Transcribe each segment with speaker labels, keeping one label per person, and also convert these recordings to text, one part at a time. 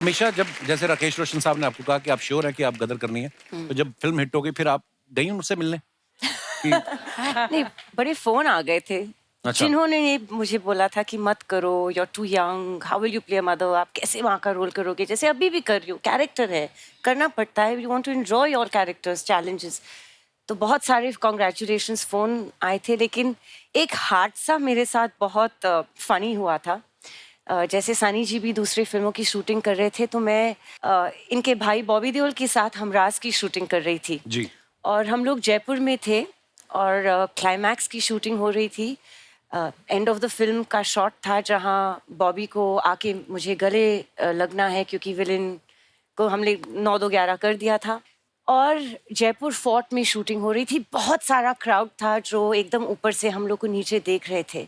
Speaker 1: हमेशा जब जैसे राकेश रोशन साहब ने आपको कहा कि आप श्योर हैं कि आप गदर करनी है, तो जब फिल्म हिट हो गई फिर आप गई उनसे मिलने कि...
Speaker 2: नहीं, बड़े फोन आ गए थे जिन्होंने ये मुझे बोला था कि मत करो, you are too young, how will you play mother, आप कैसे वहाँ का रोल करोगे, जैसे अभी भी कर रही हूँ, कैरेक्टर है, करना पड़ता है, you want to enjoy your characters, challenges. तो बहुत सारे कॉन्ग्रेचुलेशंस फ़ोन आए थे, लेकिन एक हादसा मेरे साथ बहुत फनी हुआ था। जैसे सनी जी भी दूसरी फिल्मों की शूटिंग कर रहे थे, तो मैं इनके भाई बॉबी देओल के साथ हमराज की शूटिंग कर रही थी
Speaker 1: जी।
Speaker 2: और हम लोग जयपुर में थे और क्लाइमैक्स की शूटिंग हो रही थी। एंड ऑफ द फिल्म का शॉट था जहां बॉबी को आके मुझे गले लगना है, क्योंकि विलेन को हमने 9-2-11 कर दिया था। और जयपुर फोर्ट में शूटिंग हो रही थी, बहुत सारा क्राउड था जो एकदम ऊपर से हम लोग को नीचे देख रहे थे।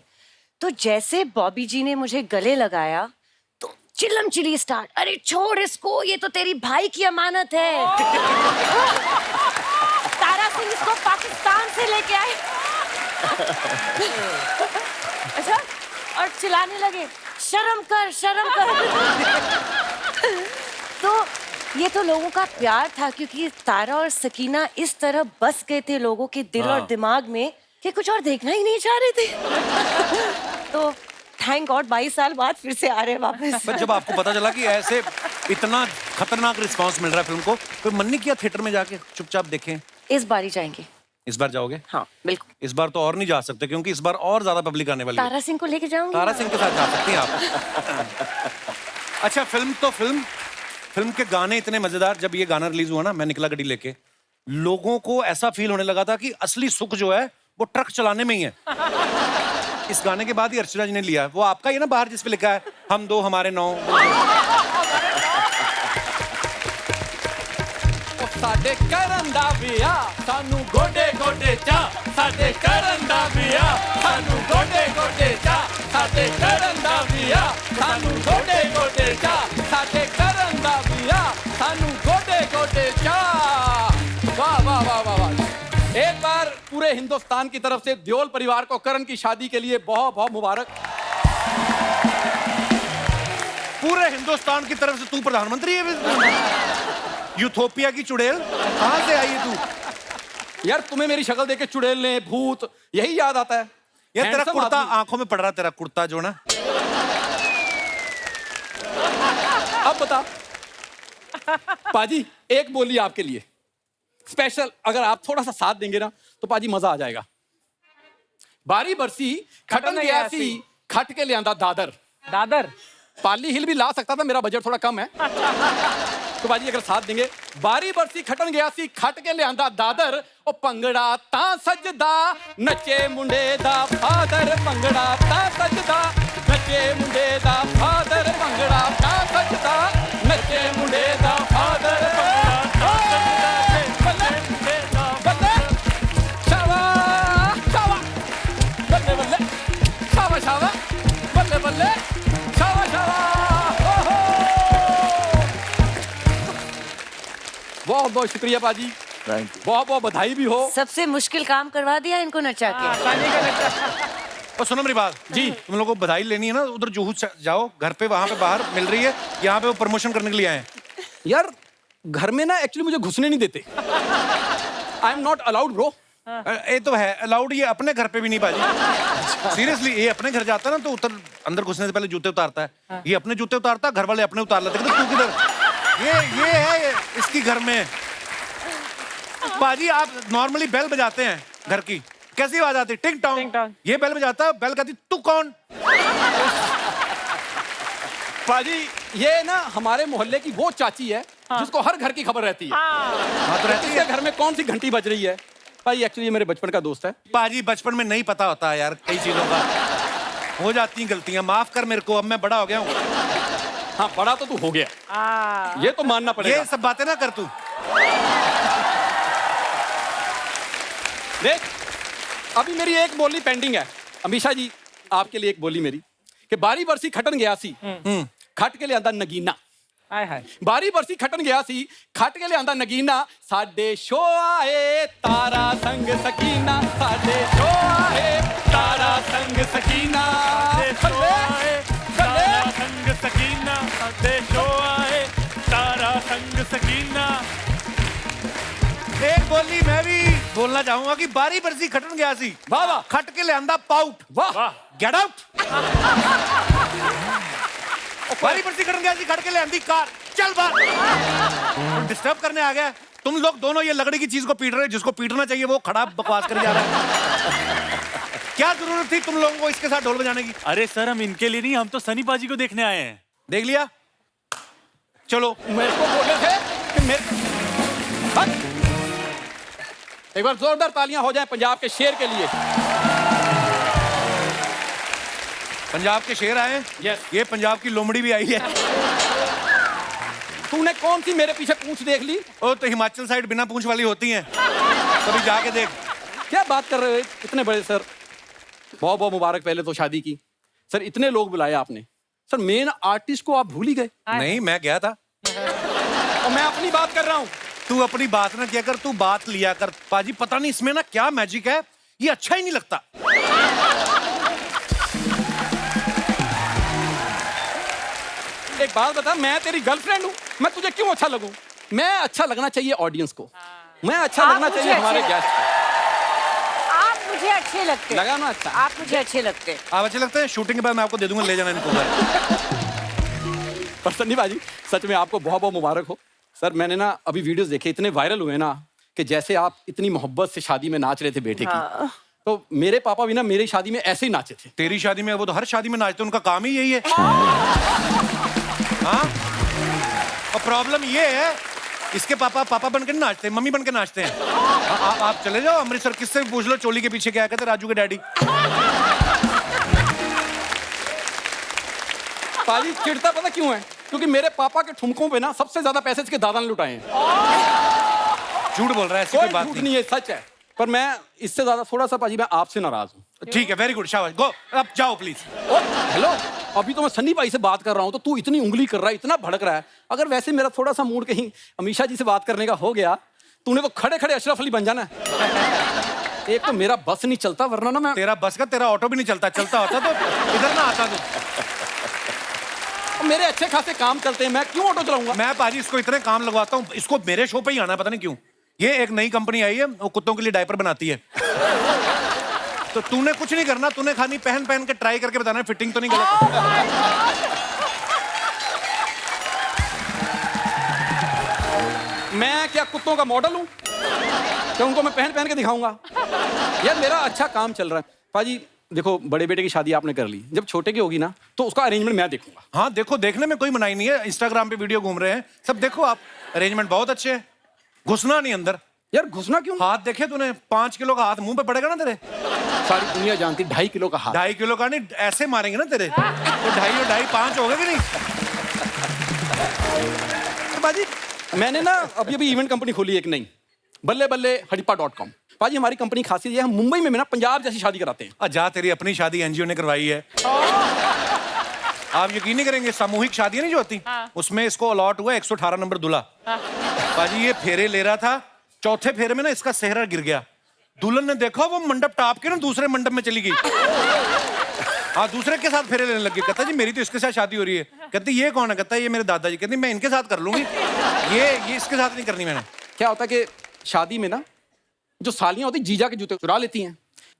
Speaker 2: तो जैसे बॉबी जी ने मुझे गले लगाया तो चिल्लम चिल्ली स्टार्ट, अरे छोड़ इसको, ये तो तेरी भाई की अमानत है। तारा सिंह इसको पाकिस्तान से लेके आए। अच्छा, और चिल्लाने लगे, शर्म कर शर्म कर। तो ये तो लोगों का प्यार था, क्योंकि तारा और सकीना इस तरह बस गए थे लोगों के दिल और दिमाग में कि कुछ और देखना ही नहीं चाह रहे थे। तो थैंक गॉड 22 साल बाद फिर से आ रहे हैं वापस।
Speaker 1: पर जब आपको पता चला कि ऐसे इतना खतरनाक रिस्पांस मिल रहा है फिल्म को, तो मन नहीं किया थिएटर में जाके चुपचाप देखें?
Speaker 2: इस बार ही जाएंगे।
Speaker 1: इस बार जाओगे?
Speaker 2: हाँ बिल्कुल।
Speaker 1: इस बार तो और नहीं जा सकते, क्योंकि इस बार और ज्यादा पब्लिक आने वाली है।
Speaker 2: तारा सिंह को लेके जाऊंगी।
Speaker 1: तारा सिंह के साथ जा सकती हैं आप। अच्छा, फिल्म के गाने इतने मजेदार। जब ये गाना रिलीज हुआ ना, मैं निकला गड्डी लेके, लोगों को ऐसा फील होने लगा था कि असली सुख जो है वो ट्रक चलाने में ही है। इस गाने के बाद ही अर्चना जी ने लिया। वो आपका ही ना बाहर जिस पे लिखा है हम दो हमारे नौ।
Speaker 3: साडे करन दा विआह सानू गोडे गोडे चा, साडे करन दा विआह सानू गोडे गोडे चा, साडे करन दा विआह सानू गोडे गोडे चा, साडे करन दा विआह सानू गोडे गोडे चा। वाह वाह वाह वाह वाह। एक बार पूरे हिंदुस्तान की तरफ से देओल परिवार को करण की शादी के लिए बहुत बहुत मुबारक।
Speaker 1: पूरे हिंदुस्तान की तरफ से तू प्रधानमंत्री है? यूथोपिया की चुड़ैल कहां से आई है तू?
Speaker 3: यार तुम्हें मेरी शक्ल देख के चुड़ैलें, भूत यही याद आता है।
Speaker 1: यार तेरा
Speaker 3: Handsome
Speaker 1: कुर्ता
Speaker 3: आदमी।
Speaker 1: आंखों में पड़ रहा, तेरा कुर्ता जो ना।
Speaker 3: अब बता पाजी, एक बोली आपके लिए स्पेशल, अगर आप थोड़ा सा साथ देंगे ना तो पाजी मजा आ जाएगा। बारी बरसी खटन गया सी, खट के लियांदा दादर।
Speaker 4: दादर
Speaker 3: पाली हिल भी ला सकता था, मेरा बजट थोड़ा कम है। तो बाजी अगर साथ देंगे, बारी बरसी खटन गया सी, खट के लियांदा दादर, ओ पंगड़ा ता सजदा नचे मुंडे दा फादर, पंगड़ा ता सजदा नचे मुंडे दा फादर, पंगड़ा ता सजदा नचे मुंडे दा फादर, पंगड़ा ता सजदा नचे मुंडे दा फादर। शावा शावा बल्ले बल्ले, शावा शावा बल्ले बल्ले, शावा शावा। बहुत बहुत शुक्रिया पाजी, बहुत बहुत बधाई भी हो।
Speaker 2: सबसे मुश्किल काम करवा दिया इनको नचा के।
Speaker 1: और सुनो मेरी बात जी, तुम लोगों को बधाई लेनी है ना, उधर जुहू जाओ, घर पे वहां पे बाहर मिल रही है, यहाँ पे वो प्रमोशन करने के लिए आए हैं।
Speaker 3: यार घर में ना एक्चुअली मुझे घुसने नहीं देते। I am not allowed bro.
Speaker 1: ये तो है अलाउड, ये अपने घर पे भी नहीं बाजी। सीरियसली, ये अपने घर जाता है ना तो अंदर घुसने से पहले जूते उतारता है। ये अपने जूते उतारता है, घर वाले अपने उतार लेते हैं। तू किधर? ये है इसकी घर में। बाजी आप नॉर्मली बेल बजाते हैं घर की, कैसी आवाज आती? टिंग टॉन्ग। ये बेल बजाता है, बेल कहती तू कौन?
Speaker 3: पाजी ये ना हमारे मोहल्ले की वो चाची है जिसको हर घर की खबर रहती है।
Speaker 1: हाँ तो रहती
Speaker 3: किसके
Speaker 1: है।
Speaker 3: घर में कौन सी घंटी बज रही है। भाई एक्चुअली मेरे बचपन का दोस्त है।
Speaker 1: बाजी बचपन में नहीं पता होता यार, कई चीजों का हो जाती हैं गलतियां, माफ कर मेरे को, अब मैं बड़ा हो गया हूँ।
Speaker 3: हाँ बड़ा तो तू हो गया, ये तो मानना पड़ेगा।
Speaker 1: ये सब बातें ना कर तू।
Speaker 3: देख अभी मेरी एक बोली पेंडिंग है। अमीशा जी आपके लिए एक बोली मेरी कि बारी बरसी खटन गया सी, खट के लियांदा नगीना।
Speaker 4: हाय हाय।
Speaker 3: बारी बरसी खटन गया सी, खट के लियांदा नगीना, साडे शो आए तारा संग सकीना, साडे शो आए तारा संग सकीना, साडे शो आए तारा संग सकीना, साडे शो आए
Speaker 4: सकीना
Speaker 1: एक बोली मैं भी बोलना चाहूंगा कि बारी बरसी खटन गया सी
Speaker 3: वाह वाह
Speaker 1: खट के लियांदा पाउट
Speaker 3: वाह
Speaker 4: वाह
Speaker 1: गेट आउट बारी बरसी खटन गया सी खट के लियांदी कार चल बाहर डिस्टर्ब करने आ गया तुम लोग दोनों ये लकड़ी की चीज को पीट रहे हो जिसको पीटना चाहिए वो खड़ा बकवास कर जा रहा है क्या जरूरत थी तुम लोगों को इसके साथ ढोल बजाने की
Speaker 4: अरे सर हम इनके लिए नहीं हम तो सनी पाजी को देखने आए हैं
Speaker 1: देख लिया चलो
Speaker 3: मेरे को बोले थे कि मेरे हट! एक बार जोरदार तालियां हो जाएं पंजाब के शेर के लिए।
Speaker 1: पंजाब के शेर आए
Speaker 3: Yes.
Speaker 1: ये पंजाब की लोमड़ी भी आई है
Speaker 3: तूने कौन सी मेरे पीछे पूंछ देख ली?
Speaker 1: ओ तो हिमाचल साइड बिना पूंछ वाली होती हैं कभी जाके देख
Speaker 3: क्या बात कर रहे हो इतने बड़े सर? बहुत बहुत मुबारक पहले तो शादी की सर। इतने लोग बुलाए आपने सर, मेन आर्टिस्ट को आप भूल ही गए।
Speaker 1: नहीं मैं गया था
Speaker 3: और मैं अपनी बात कर रहा हूँ।
Speaker 1: तू अपनी बात ना किया कर तू बात लिया कर पाजी पता नहीं इसमें ना क्या मैजिक है ये अच्छा ही नहीं लगता
Speaker 3: एक बात बता, मैं तेरी गर्लफ्रेंड हूँ, मैं तुझे क्यों अच्छा लगूं? मैं अच्छा लगना चाहिए ऑडियंस को, मैं अच्छा
Speaker 2: आप
Speaker 3: लगना
Speaker 2: मुझे
Speaker 3: चाहिए हमारे
Speaker 2: अच्छे-
Speaker 3: गेस्ट को।
Speaker 2: आप मुझे अच्छे लगते
Speaker 3: लगा ना अच्छा?
Speaker 2: आप मुझे अच्छे लगते
Speaker 1: आप अच्छे लगते हैं शूटिंग के बाद मैं आपको दे दूंगा ले जाना इनको घर।
Speaker 3: पर सन्नी बाजी सच में आपको बहुत बहुत मुबारक हो सर। मैंने ना अभी वीडियोस देखे, इतने वायरल हुए ना कि जैसे आप इतनी मोहब्बत से शादी में नाच रहे थे बेटे की।
Speaker 2: हाँ।
Speaker 3: तो मेरे पापा भी ना मेरी शादी में ऐसे ही नाचे थे।
Speaker 1: तेरी शादी में वो तो हर शादी में नाचते उनका काम ही यही है हाँ और प्रॉब्लम ये है इसके पापा पापा बन के नहीं नाचते मम्मी बन के नाचते हैं आप चले जाओ अमृतसर किससे भी पूछ लो चोली के पीछे क्या कहते राजू के डैडी
Speaker 3: पाजी चिढ़ता पता क्यों है? क्योंकि मेरे पापा के ठुमकों पे ना सबसे ज्यादा पैसे इसके दादा ने लुटाए हैं।
Speaker 1: झूठ बोल रहा है ऐसी
Speaker 3: कोई
Speaker 1: कोई बात
Speaker 3: झूठ
Speaker 1: नहीं
Speaker 3: नहीं है, सच है। पर मैं इससे ज्यादा थोड़ा सा पाजी मैं आपसे नाराज हूँ।
Speaker 1: ठीक है वेरी गुड शाबाश गो अब जाओ प्लीज
Speaker 3: हेलो, अभी तो मैं सन्नी भाई से बात कर रहा हूँ तो तू इतनी उंगली कर रहा है, इतना भड़क रहा है। अगर वैसे मेरा थोड़ा सा मूड कहीं अमीषा जी से बात करने का हो गया, तूने तो खड़े खड़े अशरफ अली बन जाना है। एक तो मेरा बस नहीं चलता, वरना ना मैं
Speaker 1: तेरा बस का तेरा ऑटो भी नहीं चलता चलता होता तो इधर ना आता तो
Speaker 3: मेरे अच्छे खासे काम चलते हैं, मैं क्यों ऑटो चलाऊंगा?
Speaker 1: मैं पाजी इसको इतने काम लगवाता हूँ इसको मेरे शो पे ही आना है पता नहीं क्यों। ये एक नई कंपनी आई है वो कुत्तों के लिए डायपर बनाती है तो तूने कुछ नहीं करना, तूने खाली पहन पहन के ट्राई करके बताना फिटिंग तो नहीं गलत।
Speaker 3: मैं क्या कुत्तों का मॉडल हूँ तो उनको मैं पहन पहन के दिखाऊंगा? यार मेरा अच्छा काम चल रहा है। पाजी देखो, बड़े बेटे की शादी आपने कर ली, जब छोटे की होगी ना तो उसका अरेंजमेंट मैं देखूंगा।
Speaker 1: हाँ देखो, देखने में कोई मनाही नहीं है, इंस्टाग्राम पे वीडियो घूम रहे हैं सब, देखो आप अरेंजमेंट बहुत अच्छे हैं, घुसना नहीं अंदर।
Speaker 3: यार घुसना क्यों?
Speaker 1: हाथ देखे तूने 5 किलो का हाथ मुंह पे पड़ेगा ना तेरे।
Speaker 3: सारी दुनिया जानती 2.5 किलो का हाथ।
Speaker 1: 2.5 किलो का नहीं, ऐसे मारेंगे ना तेरे तो 2.5 और 2.5 5 हो गए कि नहीं।
Speaker 3: तो बाजी मैंने ना अभी अभी इवेंट कंपनी खोली एक नई, बल्ले बल्ले हड़िप्पा.com। पाजी हमारी कंपनी खासियत ये है, हम मुंबई में ना पंजाब जैसी शादी कराते हैं।
Speaker 1: जा, तेरी अपनी शादी एनजीओ ने करवाई है। आप यकीन नहीं करेंगे, सामूहिक शादियां नहीं जो होती उसमें इसको अलॉट हुआ 118 नंबर दूल्हा। पाजी ये फेरे ले रहा था, चौथे फेरे में ना इसका सेहरा गिर गया, दुल्हन ने देखा वो मंडप टाप के ना दूसरे मंडप में चली गई। हाँ दूसरे के साथ फेरे लेने लगी। कहता जी मेरी तो इसके साथ शादी हो रही है। कहती ये कौन है? कहता है ये मेरे दादाजी। कहती मैं इनके साथ कर लूंगी, ये इसके साथ नहीं करनी मैंने।
Speaker 3: क्या होता है कि शादी में ना जो सालियां होती जीजा के जूते चुरा लेती हैं,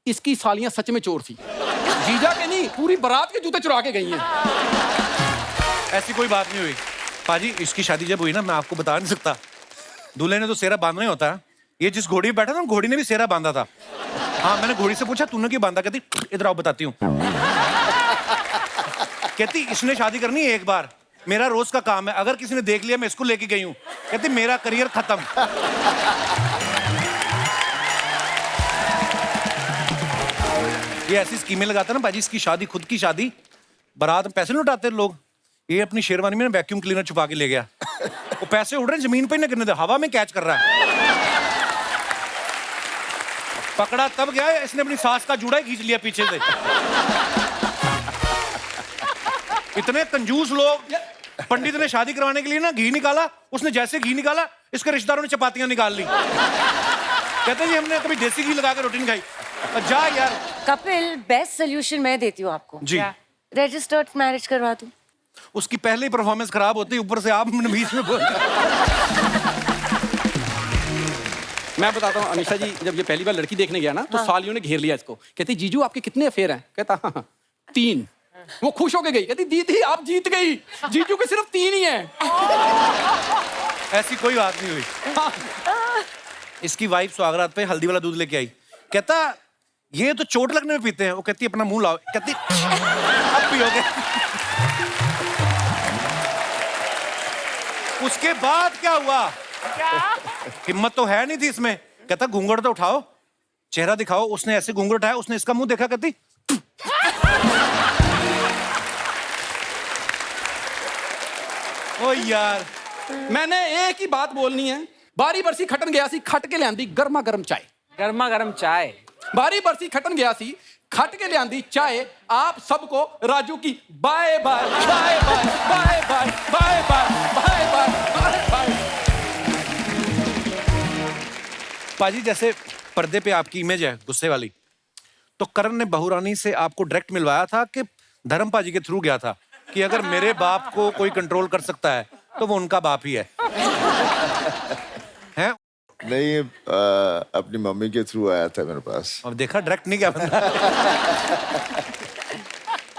Speaker 3: इसकी सालियां सच में चोर थी। जीजा के नहीं, पूरी बारात के जूते चुरा के गई हैं।
Speaker 1: ऐसी कोई बात नहीं हुई पाजी। इसकी शादी जब हुई ना, मैं आपको बता नहीं सकता, दूल्हे ने तो सेहरा बांधना ही होता है। ये जिस घोड़ी पे बैठा था घोड़ी ने भी सेहरा बांधा था। हाँ मैंने घोड़ी से पूछा तूने क्यों बांधा? कहती इधर आओ बताती हूँ। कहती इसने शादी करनी है एक बार, मेरा रोज का काम है, अगर किसी ने देख लिया मैं इसको लेके गई हूँ। कहती मेरा करियर खत्म। ये ऐसी स्कीमें लगाता है ना बाजी, इसकी शादी खुद की शादी, बारात में पैसे लुटाते हैं लोग। ये अपनी शेरवानी में वैक्यूम क्लीनर छुपा के ले गया, वो पैसे उड़ रहे हैं जमीन पे नहीं गिरने दे, हवा में कैच कर रहा है। पकड़ा तब गया इसने अपनी सास का जूड़ा ही खींच लिया पीछे से। इतने कंजूस लोग। पंडित ने शादी करवाने के लिए ना घी निकाला, उसने जैसे घी निकाला इसके रिश्तेदारों ने चपातियां निकाल ली। कहते जी हमने कभी देसी घी लगा के रोटी नहीं खाई। जा यार।
Speaker 2: कपिल, बेस्ट सोल्यूशन मैं देती हूँ आपको।
Speaker 1: जी।
Speaker 2: रजिस्टर्ड मैरिज करवा दूं।
Speaker 1: उसकी पहले ही परफॉर्मेंस खराब होती है, ऊपर से आप बीच में बोल
Speaker 3: मैं बताता हूँ अमीषा जी, जब ये पहली बार लड़की देखने गया ना, तो सालियों ने घेर लिया इसको। कहती जीजू आपके कितने अफेयर हैं? कहता हाँ 3। वो खुश होके गई, कहती दीदी आप जीत गई, जीजू के सिर्फ 3 ही हैं।
Speaker 1: ऐसी कोई बात नहीं हुई। इसकी वाइफ सुहागरात पे हल्दी वाला दूध लेके आई, कहता ये तो चोट लगने में पीते हैं। वो कहती अपना मुंह लाओ, कहती अब पियोगे। उसके बाद क्या हुआ? हिम्मत तो है नहीं थी इसमें। कहता घूंघट तो उठाओ, चेहरा दिखाओ। उसने ऐसे घूंघट उठाया, उसने इसका मुंह देखा, कहती ओ यार।
Speaker 3: मैंने एक ही बात बोलनी है। बारी बरसी खटन गया सी, खट के लियांदी गर्मा गर्म चाय।
Speaker 5: गर्मा गर्म चाय।
Speaker 3: बारी बरसी खटन गया सी, खट के लियांदी चाय। आप सबको राजू की bye bye bye bye bye bye bye bye bye bye bye bye.
Speaker 1: पाजी जैसे पर्दे पे आपकी इमेज है गुस्से वाली, तो करण ने बहुरानी से आपको डायरेक्ट मिलवाया था कि धर्म पाजी के थ्रू गया था कि अगर मेरे बाप को कोई कंट्रोल कर सकता है तो वो उनका बाप ही है? हैं?
Speaker 6: नहीं, अपनी मम्मी के थ्रू आया था मेरे पास।
Speaker 1: अब देखा डायरेक्ट नहीं गया बंदा।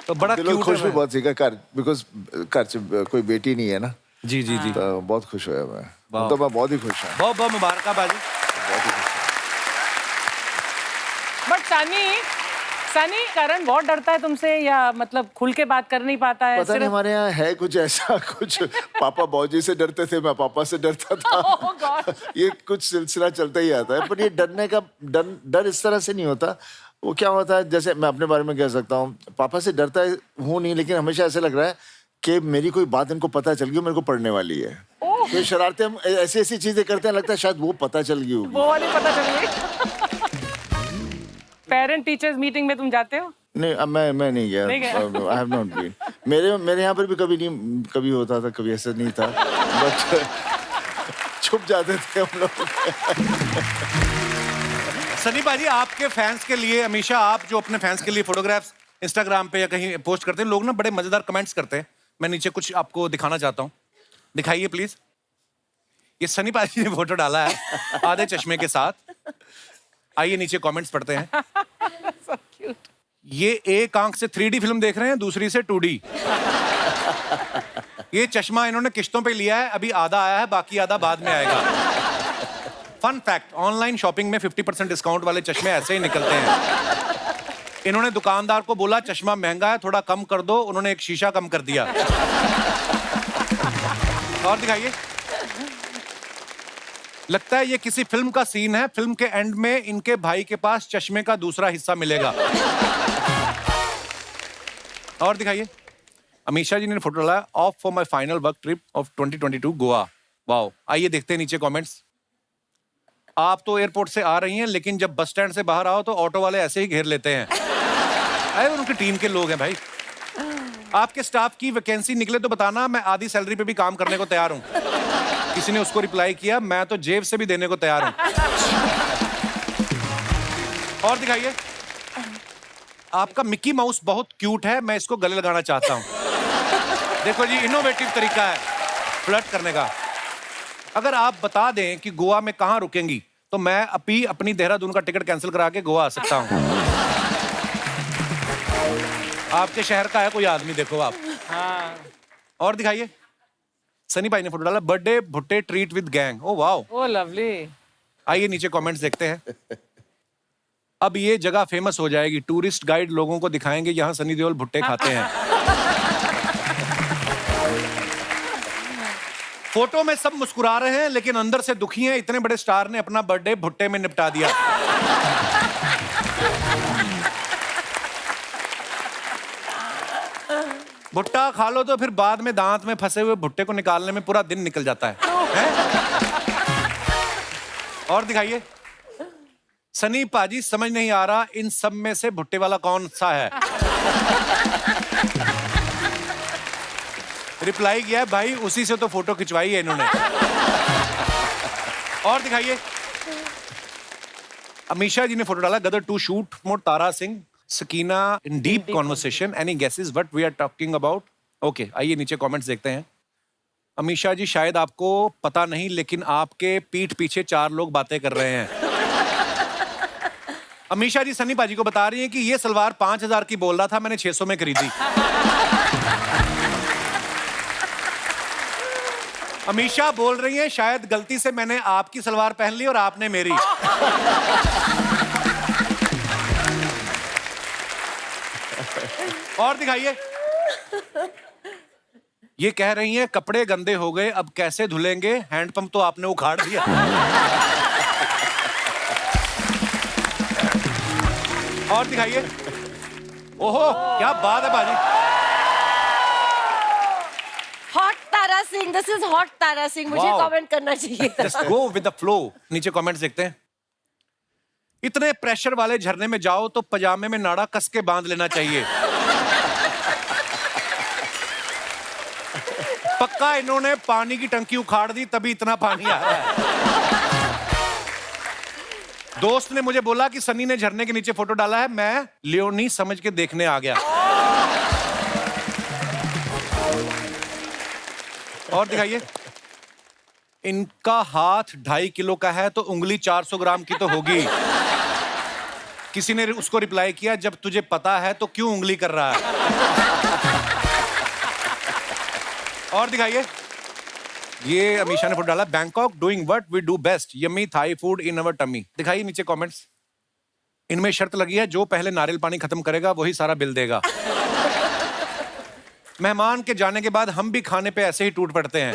Speaker 1: तो बड़ा
Speaker 6: लोग
Speaker 1: क्यूट
Speaker 6: खुश भी
Speaker 1: है।
Speaker 6: बहुत सीखा कर, बिकॉज घर से कोई बेटी नहीं है ना,
Speaker 1: जी जी जी,
Speaker 6: तो बहुत खुश हुआ मैं। तो मैं बहुत ही खुश हूँ,
Speaker 1: बहुत बहुत मुबारक बाजी।
Speaker 6: बहुत ही खुश हूँ।
Speaker 5: बट सनी करण बहुत डरता है तुमसे, या मतलब खुल के बात कर नहीं पाता है?
Speaker 6: पता नहीं, हमारे यहाँ है कुछ ऐसा, कुछ पापा बाबूजी से डरते थे, मैं पापा से डरता था।
Speaker 5: Oh God.
Speaker 6: ये कुछ सिलसिला चलता ही आता है। पर ये डरने का डर इस तरह से नहीं होता। वो क्या होता है, जैसे मैं अपने बारे में कह सकता हूँ, पापा से डरता हूँ नहीं, लेकिन हमेशा ऐसे लग रहा है कि मेरी कोई बात इनको पता चल गई, मेरे को पढ़ने वाली है। तो शरारतें हम ऐसी ऐसी चीजें करते हैं, लगता है शायद वो पता चल गई होगी।
Speaker 5: वो वाली पता चल गई। पेरेंट टीचर्स मीटिंग में तुम जाते हो?
Speaker 6: नहीं, अब मैं नहीं गया।
Speaker 5: नहीं गया?
Speaker 6: I have not been. मेरे यहाँ पर भी कभी होता था, कभी ऐसा नहीं था, बट छुप जाते थे हम लोग।
Speaker 1: सनी पाजी, आपके फैंस के लिए हमेशा, आप जो अपने फैंस के लिए फोटोग्राफ्स इंस्टाग्राम पे या कहीं पोस्ट करते हैं, लोग ना बड़े मजेदार कमेंट्स करते हैं। मैं नीचे कुछ आपको दिखाना चाहता हूँ, दिखाइए प्लीज। ये सनी पाजी ने फोटो डाला है आधे चश्मे के साथ। आइए नीचे कमेंट्स पढ़ते हैं।
Speaker 5: So cute.
Speaker 1: ये एक आंख से 3D फिल्म देख रहे हैं, दूसरी से 2D। ये चश्मा इन्होंने किश्तों पे लिया है, अभी आधा आया है, बाकी आधा बाद में आएगा। फन फैक्ट, ऑनलाइन शॉपिंग में 50% डिस्काउंट वाले चश्मे ऐसे ही निकलते हैं। इन्होंने दुकानदार को बोला चश्मा महंगा है, थोड़ा कम कर दो, उन्होंने एक शीशा कम कर दिया। और दिखाइए। लगता है ये किसी फिल्म का सीन है। फिल्म के एंड में इनके भाई के पास चश्मे का दूसरा हिस्सा मिलेगा। और दिखाइए। अमीषा जी ने फोटो डाला, of for my final work trip of 2022 Goa. Wow. आइए देखते हैं नीचे कमेंट्स। आप तो एयरपोर्ट से आ रही हैं, लेकिन जब बस स्टैंड से बाहर आओ तो ऑटो वाले ऐसे ही घेर लेते हैं। अरे उनकी टीम के लोग हैं भाई। आपके स्टाफ की वैकेंसी निकले तो बताना, मैं आधी सैलरी पे भी काम करने को तैयार हूं। किसी ने उसको रिप्लाई किया, मैं तो जेब से भी देने को तैयार हूं। और दिखाइए। आपका मिक्की माउस बहुत क्यूट है, मैं इसको गले लगाना चाहता हूं। देखो जी, इनोवेटिव तरीका है फ्लर्ट करने का। अगर आप बता दें कि गोवा में कहां रुकेंगी, तो मैं अभी अपनी देहरादून का टिकट कैंसिल करा के गोवा आ सकता हूं। आपके शहर का है कोई आदमी, देखो आप।
Speaker 5: हाँ।
Speaker 1: और दिखाइए। सनी भाई ने फोटो डाला, बर्थडे भुट्टे treat with gang. Oh wow.
Speaker 5: Oh lovely.
Speaker 1: आइए नीचे कमेंट्स देखते हैं। अब ये जगह फेमस हो जाएगी, टूरिस्ट गाइड लोगों को दिखाएंगे यहाँ सनी देओल भुट्टे खाते हैं। फोटो में सब मुस्कुरा रहे हैं, लेकिन अंदर से दुखी हैं। इतने बड़े स्टार ने अपना बर्थडे भुट्टे में निपटा दिया। भुट्टा खा लो तो फिर बाद में दांत में फंसे हुए भुट्टे को निकालने में पूरा दिन निकल जाता है? और दिखाइए। सनी पाजी, समझ नहीं आ रहा इन सब में से भुट्टे वाला कौन सा है। रिप्लाई किया है, भाई उसी से तो फोटो खिंचवाई है इन्होंने। और दिखाइए। अमीषा जी ने फोटो डाला, Gadar two shoot more Tara Singh Sakina in deep conversation, any guesses what we are talking about? Okay, आइए नीचे कमेंट्स देखते हैं। अमीषा जी, शायद आपको पता नहीं, लेकिन आपके पीठ पीछे 4 लोग बातें कर रहे हैं। अमीषा जी सनी पाजी को बता रही हैं कि ये सलवार 5000 की बोल रहा था, मैंने 600 में खरीदी। अमीषा बोल रही हैं शायद गलती से मैंने आपकी सलवार पहन ली और आपने मेरी। और दिखाइए। ये कह रही हैं कपड़े गंदे हो गए, अब कैसे धुलेंगे, हैंडपंप तो आपने उखाड़ दिया। और दिखाइए। ओहो, क्या बात है बाजी।
Speaker 2: Hot Tara Singh, this is hot Tara Singh, मुझे
Speaker 1: Wow.
Speaker 2: कमेंट करना चाहिए था।
Speaker 1: Just go with the flow. नीचे कमेंट्स देखते हैं। इतने प्रेशर वाले झरने में जाओ तो पजामे में नाड़ा कस के बांध लेना चाहिए। पक्का इन्होंने पानी की टंकी उखाड़ दी तभी इतना पानी आ रहा है। दोस्त ने मुझे बोला कि सनी ने झरने के नीचे फोटो डाला है, मैं लियोनी समझ के देखने आ गया। और दिखाइए। इनका हाथ 2.5 किलो का है तो उंगली 400 ग्राम की तो होगी। किसी ने उसको रिप्लाई किया, जब तुझे पता है तो क्यों उंगली कर रहा है। और दिखाइए। ये अमीषा ने फोटो डाला, Bangkok doing what we do best, yummy Thai food in our tummy. दिखाइए नीचे कमेंट्स। इनमें शर्त लगी है, जो पहले नारियल पानी खत्म करेगा वही सारा बिल देगा। मेहमान के जाने के बाद हम भी खाने पे ऐसे ही टूट पड़ते हैं।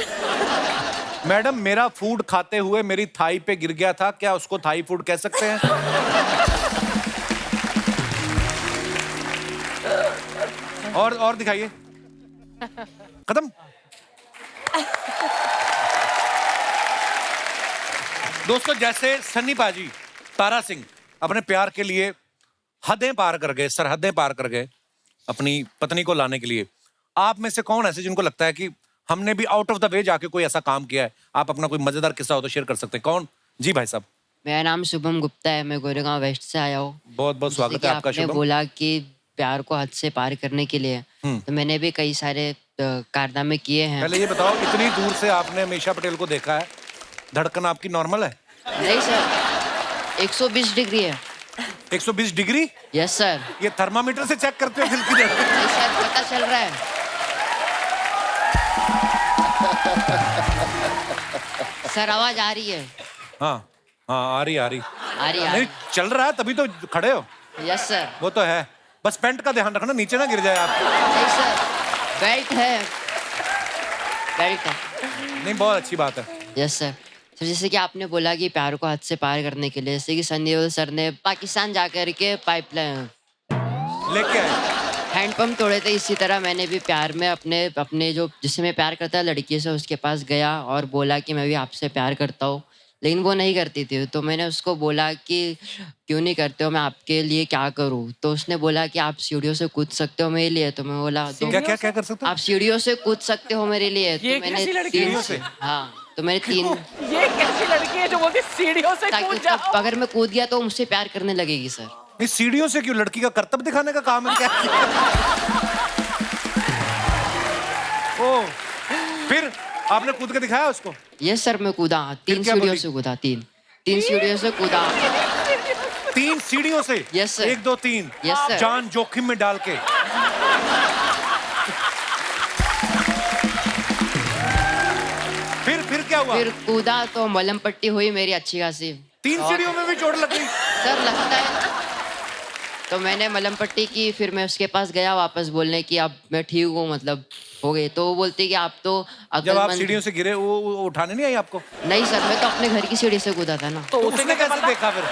Speaker 1: मैडम, मेरा फूड खाते हुए मेरी थाई पे गिर गया था, क्या उसको थाई फूड कह सकते हैं? और दिखाइए। खत्म। दोस्तों, जैसे सन्नी पाजी, तारा सिंह अपने प्यार के लिए हदें पार कर गए, सरहदें पार कर गए अपनी पत्नी को लाने के लिए, आप में से कौन ऐसे जिनको लगता है कि हमने भी आउट ऑफ द वे जाके कोई ऐसा काम किया है? आप अपना कोई मजेदार किस्सा हो तो शेयर कर सकते हैं। कौन? जी भाई साहब।
Speaker 7: मेरा नाम शुभम गुप्ता है, मैं गोरेगांव वेस्ट से आया हूँ।
Speaker 1: बहुत बहुत स्वागत है आपका
Speaker 7: आपने
Speaker 1: शुभम।
Speaker 7: बोला कि प्यार को हद से पार करने के लिए, तो मैंने भी कई सारे कारनामे किए हैं।
Speaker 1: पहले ये बताओ, इतनी दूर से आपने अमीषा पटेल को देखा है, धड़कन आपकी नॉर्मल है?
Speaker 7: नहीं सर, 120 डिग्री है।
Speaker 1: 120 डिग्री?
Speaker 7: Yes sir.
Speaker 1: ये थर्मामीटर से चेक करते हो दिल की धड़कन?
Speaker 7: नहीं सर, पता चल रहा है। सर आवाज आ रही है?
Speaker 1: हाँ हाँ, आ रही
Speaker 7: आ रही
Speaker 1: नहीं, चल रहा है तभी तो खड़े हो।
Speaker 7: Yes sir.
Speaker 1: वो तो है, बस पेंट का ध्यान रखना नीचे ना गिर जाए आप।
Speaker 7: नहीं सर, बेल्ट है, बेल्ट है।
Speaker 1: नहीं, बहुत अच्छी बात है।
Speaker 7: Yes sir. तो जैसे कि आपने बोला कि प्यार को हद से पार करने के लिए, जैसे कि सनी देओल सर ने पाकिस्तान जाकर के पाइपलाइन
Speaker 1: लेके आए।
Speaker 7: हैंडपंप तोड़े थे, इसी तरह मैंने भी प्यार में अपने जो जिससे मैं प्यार करता लड़की से, उसके पास गया और बोला कि मैं भी आपसे प्यार करता हूँ, लेकिन वो नहीं करती थी। तो मैंने उसको बोला कि क्यों नहीं करते हो, मैं आपके लिए क्या करूँ? तो उसने बोला कि आप सीढ़ियों से कूद सकते हो मेरे लिए। तो मैं बोला तो
Speaker 1: क्या क्या क्या कर सकते हो?
Speaker 7: आप सीढ़ियों से कूद सकते हो मेरे लिए।
Speaker 5: ये
Speaker 7: तो मैंने
Speaker 5: कैसी लड़की है?
Speaker 7: तीन से, हाँ, तो मैंने 3,
Speaker 5: ये कैसी लड़की है जो बोलती सीढ़ियों से
Speaker 7: ताकि
Speaker 5: कूद जाओ?
Speaker 7: अगर मैं कूद गया तो मुझसे प्यार करने लगेगी सर।
Speaker 1: नहीं, सीढ़ियों से क्यों? लड़की का कर्तव्य दिखाने का काम है क्या? ओ, फिर आपने कूद के दिखाया उसको?
Speaker 7: यस सर, मैं कूदा, 3
Speaker 1: क्या
Speaker 7: सीढ़ियों
Speaker 1: बोली?
Speaker 7: से कूदा, 3 सीढ़ियों से कूदा।
Speaker 1: 3 सीढ़ियों से?
Speaker 7: Yes, sir.
Speaker 1: 1 2 3।
Speaker 7: Yes, sir.
Speaker 1: जान जोखिम में डाल के। फिर क्या हुआ?
Speaker 7: फिर कूदा तो मलहम पट्टी हुई मेरी अच्छी खासी।
Speaker 1: 3 सीढ़ियों में भी चोट लग गई?
Speaker 7: सर लगता है। तो मैंने मलहम पट्टी की, फिर मैं उसके पास गया वापस बोलने की अब मैं ठीक हूँ, मतलब हो गई। तो वो बोलती कि आप तो
Speaker 1: जब आप सीढ़ियों से गिरे वो उठाने नहीं आई आपको?
Speaker 7: नहीं सर, मैं तो अपने घर की सीढ़ी से कूदा था ना।
Speaker 1: तो उसने कैसे देखा फिर?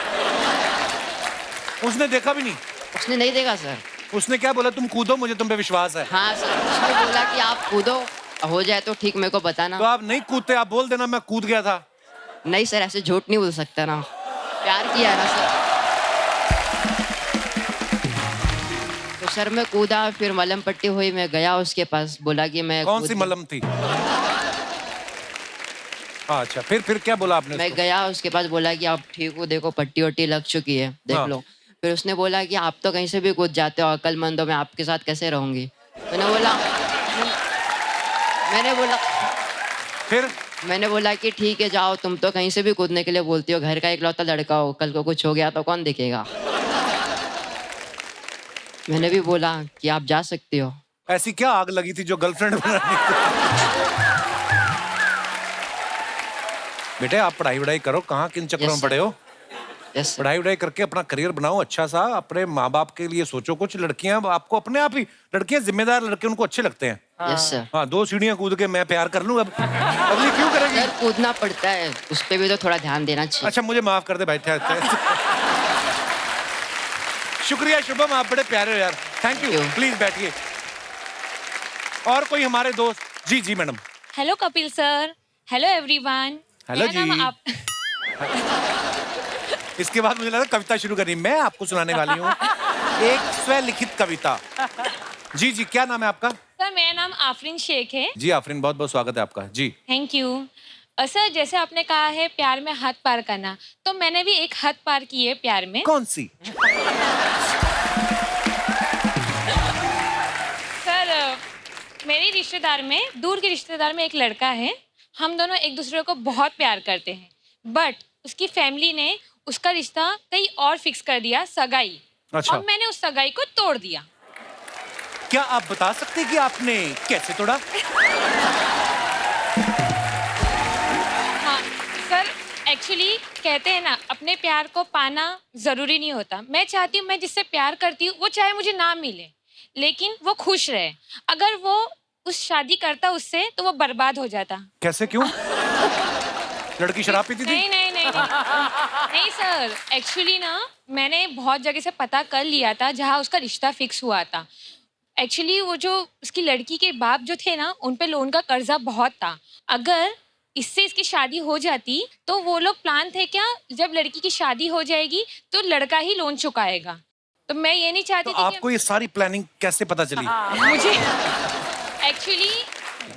Speaker 1: उसने देखा भी नहीं?
Speaker 7: उसने नहीं देखा सर।
Speaker 1: उसने क्या बोला? तुम कूदो, मुझे तुम पे विश्वास है।
Speaker 7: हाँ सर, उसने बोला कि आप कूदो, हो जाए तो ठीक, मेरे को बताना।
Speaker 1: तो आप नहीं कूदते, आप बोल देना मैं कूद गया था।
Speaker 7: नहीं सर, ऐसे झूठ नहीं बोल सकता ना, प्यार किया है ना सर। तो सर मैं कूदा, फिर मलहम पट्टी हुई, मैं गया उसके पास, बोला कि मैं
Speaker 1: कौन सी मलहम थी? अच्छा, फिर क्या बोला आपने
Speaker 7: मैं
Speaker 1: उसको?
Speaker 7: गया उसके पास, बोला कि आप ठीक हो, देखो पट्टी वट्टी लग चुकी है, देख
Speaker 1: हाँ।
Speaker 7: लो। फिर उसने बोला कि आप तो कहीं से भी कूद जाते हो, अक्लमंद हो, मैं आपके साथ कैसे रहूंगी? मैंने बोला
Speaker 1: फिर
Speaker 7: मैंने बोला कि ठीक है जाओ, तुम तो कहीं से भी कूदने के लिए बोलती हो, घर का इकलौता लड़का हो, कल को कुछ हो गया तो कौन देखेगा। मैंने भी बोला कि आप जा सकती हो।
Speaker 1: ऐसी क्या आग लगी थी जो गर्लफ्रेंड बनाने को? बेटे आप पढ़ाई वढ़ाई करो, कहाँ किन चक्करों में
Speaker 7: Yes,
Speaker 1: पड़े हो?
Speaker 7: Yes sir.
Speaker 1: पढ़ाई वढ़ाई करके अपना करियर बनाओ अच्छा सा, अपने माँ बाप के लिए सोचो। कुछ लड़कियां आपको अपने आप ही, लड़कियां जिम्मेदार लड़के उनको अच्छे लगते हैं।
Speaker 7: Yes sir.
Speaker 1: हाँ 2 सीढ़ियां कूद के मैं प्यार कर लूं, अब अगली क्यों करेगी?
Speaker 7: सर कूदना पड़ता है, उस पर भी तो थोड़ा ध्यान देना चाहिए।
Speaker 1: अच्छा मुझे माफ कर दे भाई। शुक्रिया शुभम, आप बड़े प्यारे हो यार, thank you.
Speaker 7: Thank you.
Speaker 1: Please बैठिए। और कोई हमारे दोस्त? जी जी madam.
Speaker 8: Hello Kapil sir, hello everyone.
Speaker 1: Hello जी। इसके बाद मुझे लगा कविता शुरू करनी, मैं आपको सुनाने वाली हूँ एक स्वलिखित कविता। जी जी, क्या नाम है आपका?
Speaker 8: सर मेरा नाम आफरीन शेख है।
Speaker 1: जी आफरीन, बहुत बहुत स्वागत है आपका। जी
Speaker 8: थैंक यू। सर जैसे आपने कहा है प्यार में हद पार करना, तो मैंने भी एक हद पार की है प्यार में।
Speaker 1: कौन सी?
Speaker 8: सर मेरी रिश्तेदार में, दूर के रिश्तेदार में एक लड़का है। हम दोनों एक दूसरे को बहुत प्यार करते हैं, बट उसकी फैमिली ने उसका रिश्ता कहीं और फिक्स कर दिया, सगाई।
Speaker 1: अच्छा।
Speaker 8: और मैंने उस सगाई को तोड़ दिया।
Speaker 1: क्या आप बता सकते हैं कि आपने कैसे तोड़ा?
Speaker 8: हाँ सर, एक्चुअली कहते हैं ना, अपने प्यार को पाना जरूरी नहीं होता। मैं चाहती हूँ मैं जिससे प्यार करती हूँ वो चाहे मुझे ना मिले, लेकिन वो खुश रहे। अगर वो उस शादी करता उससे तो वो बर्बाद हो जाता।
Speaker 1: कैसे, क्यों? लड़की शराब पीती थी?
Speaker 8: नहीं नहीं नहीं नहीं सर, एक्चुअली ना मैंने बहुत जगह से पता कर लिया था जहाँ उसका रिश्ता फिक्स हुआ था। एक्चुअली वो जो उसकी लड़की के बाप जो थे ना, उन पे लोन का कर्जा बहुत था। अगर इससे इसकी शादी हो जाती तो वो लोग प्लान थे क्या, जब लड़की की शादी हो जाएगी तो लड़का ही लोन चुकाएगा। तो मैं ये नहीं चाहती
Speaker 1: तो
Speaker 8: थी
Speaker 1: आपको ये सारी प्लानिंग कैसे पता चली?
Speaker 8: मुझे एक्चुअली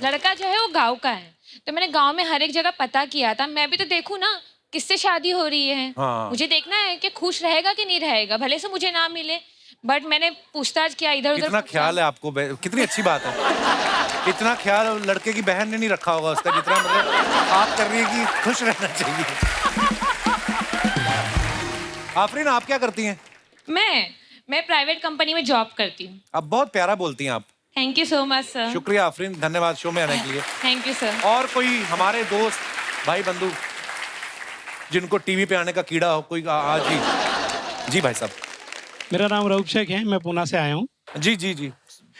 Speaker 8: लड़का जो है वो गांव का है, तो मैंने गांव में हर एक जगह पता किया था। मैं भी तो देखूं ना किससे शादी हो रही है।
Speaker 1: हाँ।
Speaker 8: मुझे देखना है कि खुश रहेगा कि नहीं रहेगा, भले से मुझे ना मिले। बट मैंने पूछताछ किया इधर उधर।
Speaker 1: कितना ख्याल है आपको, कितनी अच्छी बात है। इतना ख्याल लड़के की बहन ने नहीं रखा होगा उसका, जितना मतलब आप कर रही है कि खुश रहना चाहिए। आफरीन आप क्या करती हैं?
Speaker 8: मैं प्राइवेट कंपनी में जॉब करती हूँ।
Speaker 1: आप बहुत प्यारा बोलती हैं आप।
Speaker 8: Thank you so much sir.
Speaker 1: शुक्रिया आफरीन, धन्यवाद शो में आने के लिए।
Speaker 8: Thank you sir.
Speaker 1: और कोई हमारे दोस्त भाई बंधु जिनको टीवी पे आने का कीड़ा हो, कोई आज ही? जी भाई साहब।
Speaker 9: मेरा नाम रऊफ शेख है, मैं पुणे से आया हूँ।
Speaker 1: जी जी जी,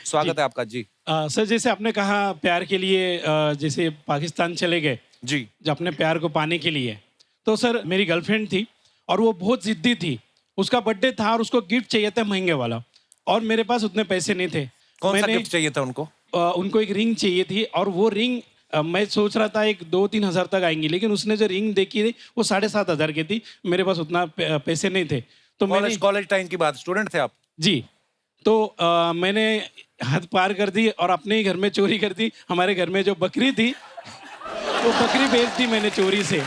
Speaker 1: स्वागत है आपका। जी
Speaker 9: सर जैसे आपने कहा प्यार के लिए जैसे पाकिस्तान चले गए
Speaker 1: जी,
Speaker 9: जो अपने प्यार को पाने के लिए, तो सर मेरी गर्लफ्रेंड थी और वो बहुत जिद्दी थी। उसका बर्थडे था और उसको गिफ्ट चाहिए था महंगे वाला, और मेरे पास उतने पैसे नहीं थे।
Speaker 1: कौन सा गिफ्ट चाहिए था उनको?
Speaker 9: उनको एक रिंग चाहिए थी, और वो रिंग मैं सोच रहा था 1-2-3 हज़ार तक आएंगी, लेकिन उसने जो रिंग देखी थी वो 7,500 की थी। मेरे पास उतना पैसे नहीं थे, तो मैंने
Speaker 1: कॉलेज टाइम की बात, स्टूडेंट थे आप?
Speaker 9: जी। तो मैंने हद पार कर दी और अपने ही घर में चोरी कर दी। हमारे घर में जो बकरी थी वो बकरी बेच दी मैंने चोरी से।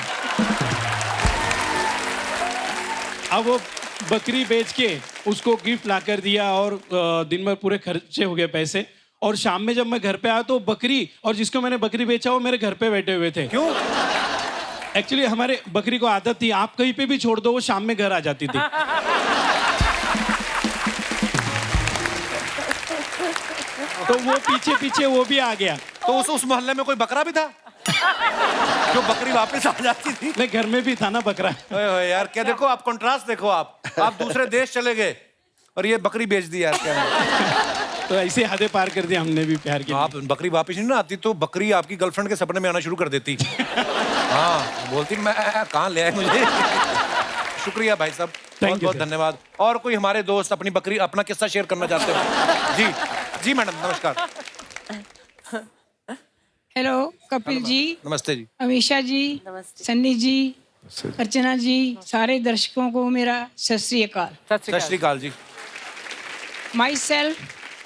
Speaker 9: अब वो बकरी बेच के उसको गिफ्ट ला कर दिया, और दिन भर पूरे खर्चे हो गए पैसे। और शाम में जब मैं घर पे आया तो बकरी और जिसको मैंने बकरी बेचा वो मेरे घर पे बैठे हुए थे।
Speaker 1: क्यों?
Speaker 9: एक्चुअली हमारे बकरी को आदत थी, आप कहीं पे भी छोड़ दो वो शाम में घर आ जाती थी। तो वो पीछे पीछे वो भी आ गया।
Speaker 1: तो उस मोहल्ले में कोई बकरा भी था जो बकरी वापस आ जाती थी?
Speaker 9: मैं घर में भी था ना बकरा।
Speaker 1: ओए ओए यार, क्या देखो आप कंट्रास्ट देखो। आप दूसरे देश चले गए और ये बकरी बेच दी यार, क्या है?
Speaker 9: तो ऐसे हदें पार कर दी हमने भी प्यार के लिए।
Speaker 1: आप बकरी वापस नहीं ना आती तो बकरी आपकी गर्लफ्रेंड के सपने में आना शुरू कर देती। हाँ, बोलती मैं कहाँ ले आए मुझे। शुक्रिया भाई साहब, बहुत बहुत धन्यवाद। और कोई हमारे दोस्त अपनी बकरी, अपना किस्सा शेयर करना चाहते हो? जी जी मैडम, नमस्कार।
Speaker 10: हेलो कपिल जी,
Speaker 1: नमस्ते जी।
Speaker 10: अमीषा जी, सन्नी जी, अर्चना जी, सारे दर्शकों को मेरा सत श्री अकाल।
Speaker 1: सत श्री अकाल जी।
Speaker 10: माई सेल्फ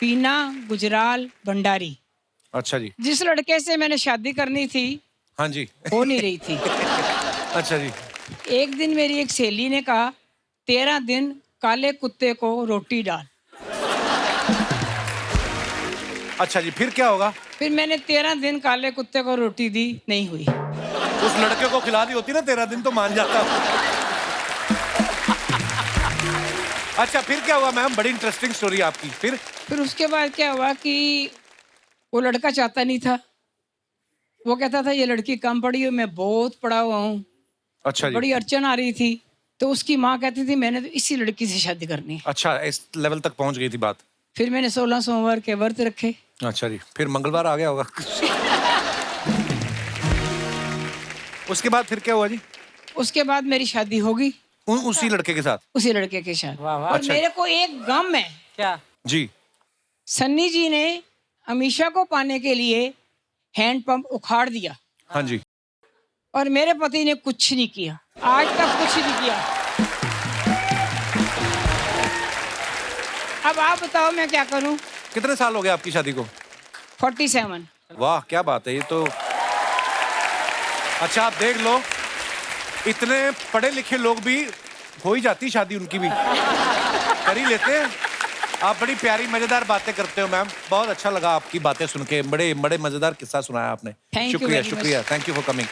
Speaker 10: पीना गुजराल भंडारी।
Speaker 1: अच्छा जी।
Speaker 10: जिस लड़के से मैंने शादी करनी थी
Speaker 1: हाँ जी।
Speaker 10: हो नहीं रही थी।
Speaker 1: अच्छा जी।
Speaker 10: एक दिन मेरी एक सहेली ने कहा 13 दिन काले कुत्ते को रोटी डाल।
Speaker 1: अच्छा जी, फिर क्या होगा?
Speaker 10: फिर मैंने 13 दिन काले कुत्ते को रोटी दी, नहीं हुई।
Speaker 1: उस लड़के को खिला दी होती ना 13 दिन तो मान जाता। अच्छा फिर क्या हुआ मैम? बड़ी इंटरेस्टिंग स्टोरी आपकी। फिर
Speaker 10: उसके बाद क्या हुआ कि वो लड़का चाहता नहीं था। वो कहता था ये लड़की कम पढ़ी है, मैं बहुत पढ़ा हुआ हूँ।
Speaker 1: अच्छा जी।
Speaker 10: बड़ी अड़चन आ रही थी, तो उसकी माँ कहती थी मैंने तो इसी लड़की से शादी करनी है।
Speaker 1: अच्छा, इस लेवल तक पहुंच गई थी बात।
Speaker 10: फिर मैंने 16 सोमवार के व्रत रखे।
Speaker 1: अच्छा जी, फिर मंगलवार आ गया होगा। उसके बाद फिर क्या हुआ जी?
Speaker 10: उसके बाद मेरी शादी होगी
Speaker 1: उसी लड़के के साथ?
Speaker 10: उसी लड़के के साथ।
Speaker 5: वाह वाह।
Speaker 10: और
Speaker 1: अच्छा।
Speaker 10: मेरे को एक गम है,
Speaker 5: क्या?
Speaker 1: जी।
Speaker 10: सन्नी जी ने अमीषा को पाने के लिए हैंडपंप उखाड़ दिया
Speaker 1: हाँ जी।
Speaker 10: और मेरे पति ने कुछ नहीं किया, आज तक कुछ नहीं किया। अब आप बताओ मैं क्या करूं?
Speaker 1: कितने साल हो गए आपकी शादी को?
Speaker 10: 47।
Speaker 1: वाह क्या बात है ये तो। अच्छा आप देख लो, इतने पढ़े लिखे लोग भी हो ही जाती शादी उनकी भी, कर ही लेते हैं। आप बड़ी प्यारी मजेदार बातें करते हो मैम, बहुत अच्छा लगा आपकी बातें सुन के, बड़े बड़े मजेदार किस्सा सुनाया आपने।
Speaker 10: Thank you
Speaker 1: शुक्रिया
Speaker 10: very much.
Speaker 1: शुक्रिया, थैंक यू फॉर कमिंग।